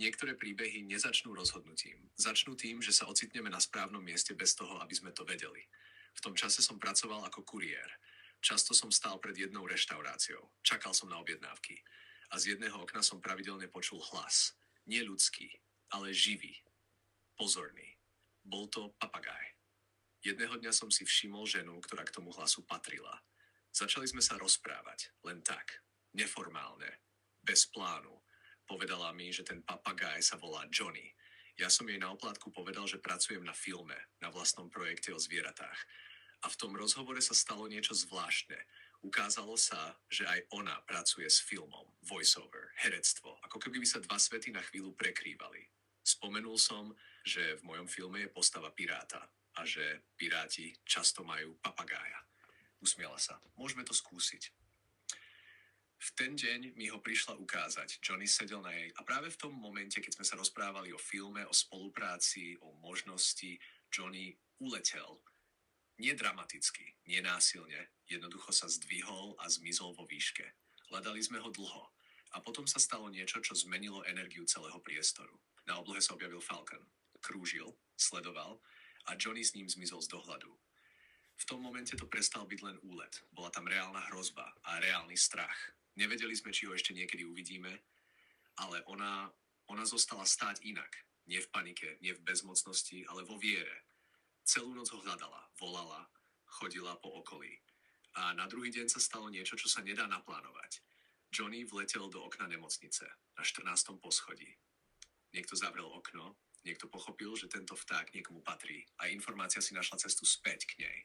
Niektoré príbehy nezačnú rozhodnutím. Začnú tým, že sa ocitneme na správnom mieste bez toho, aby sme to vedeli. V tom čase som pracoval ako kuriér. Často som stál pred jednou reštauráciou. Čakal som na objednávky. A z jedného okna som pravidelne počul hlas. Nie ľudský, ale živý. Pozorný. Bol to papagaj. Jedného dňa som si všimol ženu, ktorá k tomu hlasu patrila. Začali sme sa rozprávať, len tak, neformálne, bez plánu. Povedala mi, že ten papagaj sa volá Johnny. Ja som jej na oplátku povedal, že pracujem na filme, na vlastnom projekte o zvieratách. A v tom rozhovore sa stalo niečo zvláštne. Ukázalo sa, že aj ona pracuje s filmom, voiceover, herectvo, ako keby sa dva svety na chvíľu prekrývali. Spomenul som, že v mojom filme je postava piráta a že piráti často majú papagája. Usmiala sa. Môžeme to skúsiť. V ten deň mi ho prišla ukázať. Johnny sedel na jej a práve v tom momente, keď sme sa rozprávali o filme, o spolupráci, o možnosti, Johnny uletel. Nie dramaticky, nie násilne, jednoducho sa zdvihol a zmizol vo výške. Hľadali sme ho dlho a potom sa stalo niečo, čo zmenilo energiu celého priestoru. Na oblohe sa objavil Falcon. Krúžil, sledoval a Johnny s ním zmizol z dohľadu. V tom momente to prestal byť len úlet. Bola tam reálna hrozba a reálny strach. Nevedeli sme, či ho ešte niekedy uvidíme, ale ona zostala stáť inak. Nie v panike, nie v bezmocnosti, ale vo viere. Celú noc ho hľadala, volala, chodila po okolí. A na druhý deň sa stalo niečo, čo sa nedá naplánovať. Johnny vletel do okna nemocnice na 14. poschodí. Niekto zavrel okno, niekto pochopil, že tento vták niekomu patrí a informácia si našla cestu späť k nej.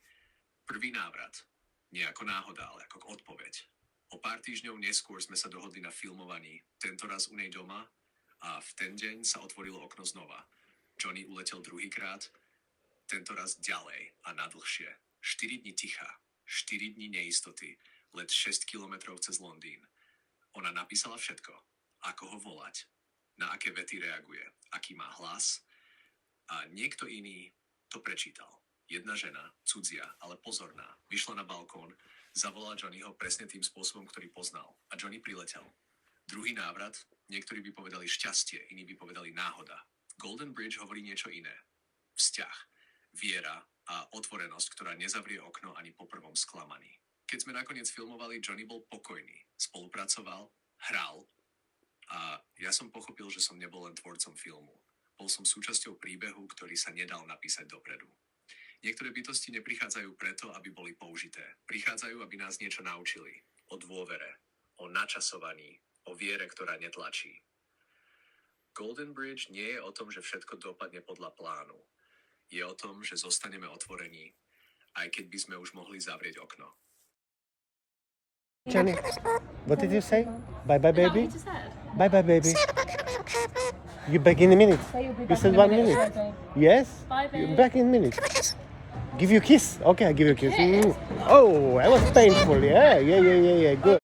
Prvý návrat. Nie ako náhoda, ale ako odpoveď. O pár týždňov neskôr sme sa dohodli na filmovaní, tentoraz u nej doma, a v ten deň sa otvorilo okno znova. Johnny uletel druhýkrát, tentoraz ďalej a nadlhšie. 4 dni ticha, 4 dni neistoty, let 6 kilometrov cez Londýn. Ona napísala všetko, ako ho volať, na aké vety reaguje, aký má hlas, a niekto iný to prečítal. Jedna žena, cudzia, ale pozorná, vyšla na balkón, zavolala Johnnyho presne tým spôsobom, ktorý poznal. A Johnny priletel. Druhý návrat, niektorí by povedali šťastie, iní by povedali náhoda. Golden Bridge hovorí niečo iné. Vzťah, viera a otvorenosť, ktorá nezavrie okno ani po prvom sklamaní. Keď sme nakoniec filmovali, Johnny bol pokojný, spolupracoval, hral a ja som pochopil, že som nebol len tvorcom filmu. Bol som súčasťou príbehu, ktorý sa nedal napísať dopredu. Niektoré bytosti neprichádzajú preto, aby boli použité. Prichádzajú, aby nás niečo naučili. O dôvere, o načasovaní, o viere, ktorá netlačí. Golden Bridge nie je o tom, že všetko dopadne podľa plánu. Je o tom, že zostaneme otvorení, aj keď by sme už mohli zavrieť okno. Jenny, what did you say? Bye-bye, baby? Is that what you just said? Bye-bye, baby. You back in a minute. So you'll be You back said in a 1 minute, minute. babe. Yes? Bye, You're babe. back in a minute. Give you a kiss. Okay, I give you a kiss. Kiss? Oh, that was painful. Yeah, good.